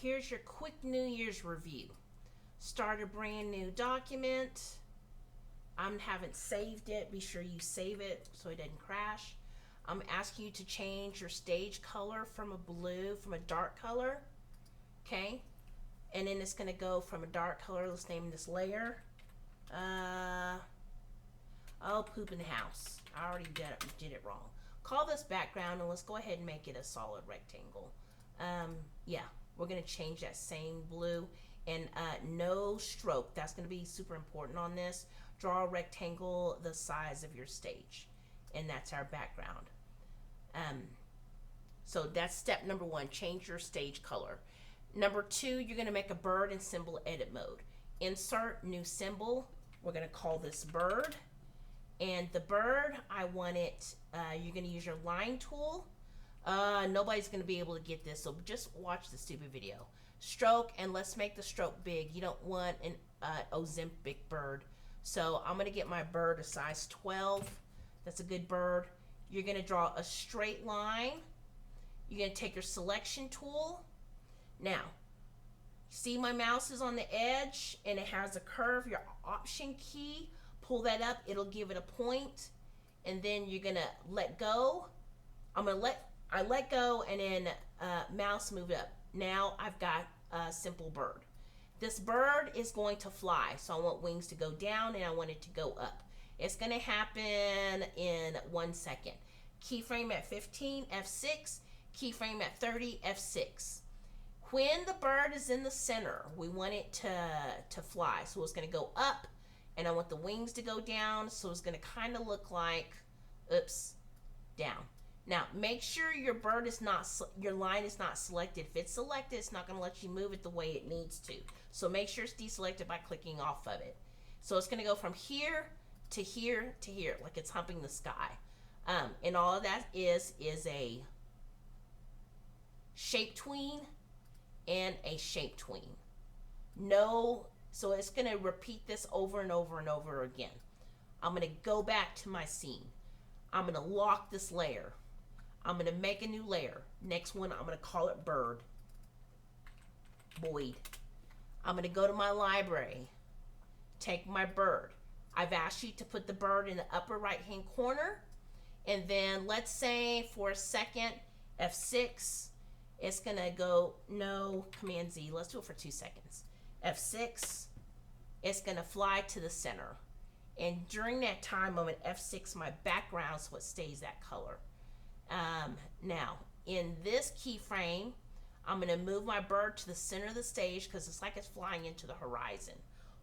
Here's your quick New Year's review. Start a brand new document. I haven't saved it. Be sure you save it so it doesn't crash. I'm asking you to change your stage color from a dark color. Okay? And then it's going to go from a dark color. Let's name this layer. Poop in the house. I already did it wrong. Call this background and let's go ahead and make it a solid rectangle. Yeah, we're going to change that same blue and no stroke. That's going to be super important on this. Draw a rectangle the size of your stage, and that's our background. So that's step number one, change your stage color. Number two, you're going to make a bird in symbol edit mode. Insert new symbol. We're going to call this bird. And the bird, I want it, you're going to use your line tool. Nobody's going to be able to get this, so just watch the stupid video. Stroke, and let's make the stroke big. You don't want an Ozempic bird. So I'm going to get my bird a size 12. That's a good bird. You're going to draw a straight line. You're going to take your selection tool. Now, see my mouse is on the edge and it has a curve. Your option key, pull that up, it'll give it a point, and then you're gonna let go. I let go, and then mouse move up. Now I've got a simple bird. This bird is going to fly, so I want wings to go down and I want it to go up. It's gonna happen in 1 second. Keyframe at 15, F6. Keyframe at 30, F6. When the bird is in the center, we want it to fly, so it's gonna go up, and I want the wings to go down, so it's going to kind of look like, down. Now, make sure your your line is not selected. If it's selected, it's not going to let you move it the way it needs to. So make sure it's deselected by clicking off of it. So it's going to go from here to here to here, like it's humping the sky. And all of that is a shape tween and a shape tween. So it's going to repeat this over and over and over again. I'm going to go back to my scene. I'm going to lock this layer. I'm going to make a new layer. Next one, I'm going to call it bird. Boyd. I'm going to go to my library. Take my bird. I've asked you to put the bird in the upper right hand corner. And then let's say for a second, F6. It's going to go, no, Command Z. Let's do it for 2 seconds. F6, it's going to fly to the center. And during that time, I'm at F6, my background is what stays that color. Now, in this keyframe, I'm going to move my bird to the center of the stage because it's like it's flying into the horizon.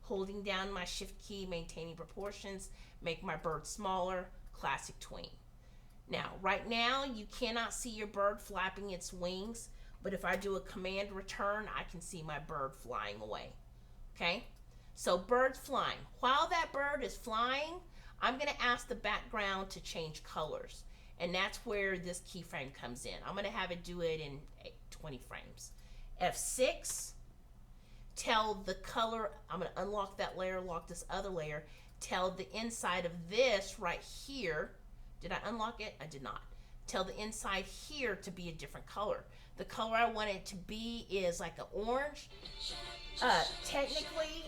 Holding down my shift key, maintaining proportions, make my bird smaller, classic tween. Now, right now, you cannot see your bird flapping its wings, but if I do a command return, I can see my bird flying away. Okay? So bird's flying. While that bird is flying, I'm going to ask the background to change colors. And that's where this keyframe comes in. I'm going to have it do it in 20 frames. F6, tell the color, I'm going to unlock that layer, lock this other layer, tell the inside of this right here. Did I unlock it? I did not. Tell the inside here to be a different color. The color I want it to be is like an orange. Technically,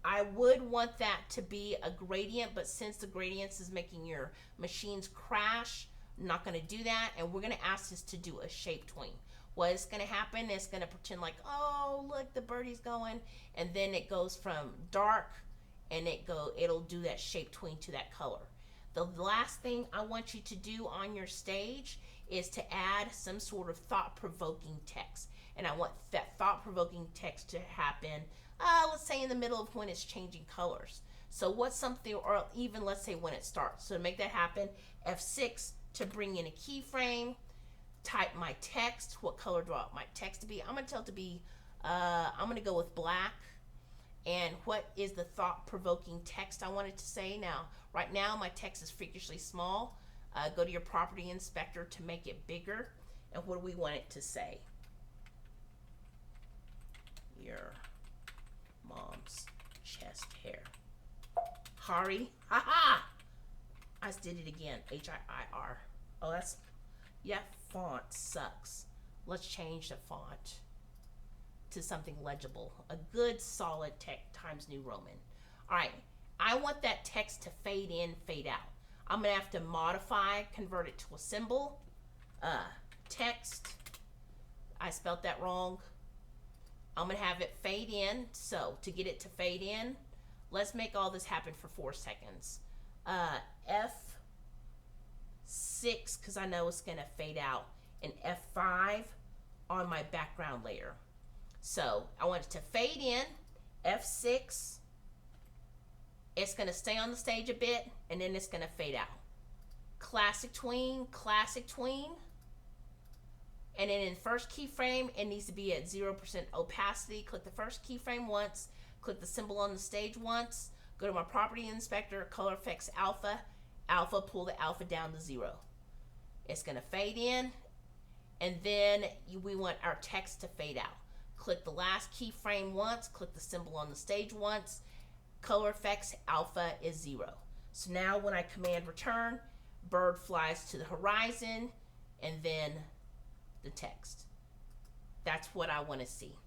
I would want that to be a gradient, but since the gradients is making your machines crash, I'm not going to do that, and we're going to ask this to do a shape tween. What is going to happen is going to pretend like, oh, look, the birdie's going, and then it goes from dark, and it'll do that shape tween to that color. The last thing I want you to do on your stage is to add some sort of thought-provoking text. And I want that thought-provoking text to happen, let's say in the middle of when it's changing colors. So what's something, or even let's say when it starts. So to make that happen, F6 to bring in a keyframe, type my text. What color do I want my text to be? I'm going to tell it to be, I'm going to go with black. And what is the thought-provoking text I want it to say? Now, right now my text is freakishly small. Go to your property inspector to make it bigger. And what do we want it to say? Your mom's chest hair. Hari. Ha-ha! I did it again. H-I-I-R. Oh, that's, yeah, font sucks. Let's change the font. to something legible. A good solid Times New Roman. All right, I want that text to fade in, fade out. I'm gonna have to modify, convert it to a symbol. Text, I spelled that wrong. I'm gonna have it fade in. So to get it to fade in, let's make all this happen for 4 seconds. F6, because I know it's gonna fade out, and F5 on my background layer. So I want it to fade in, F6, it's gonna stay on the stage a bit, and then it's gonna fade out. Classic tween, and then in first keyframe, it needs to be at 0% opacity. Click the first keyframe once, click the symbol on the stage once, go to my property inspector, color effects alpha, pull the alpha down to 0. It's gonna fade in, and then we want our text to fade out. Click the last keyframe once, click the symbol on the stage once, color effects alpha is 0. So now when I command return, bird flies to the horizon, and then the text. That's what I want to see.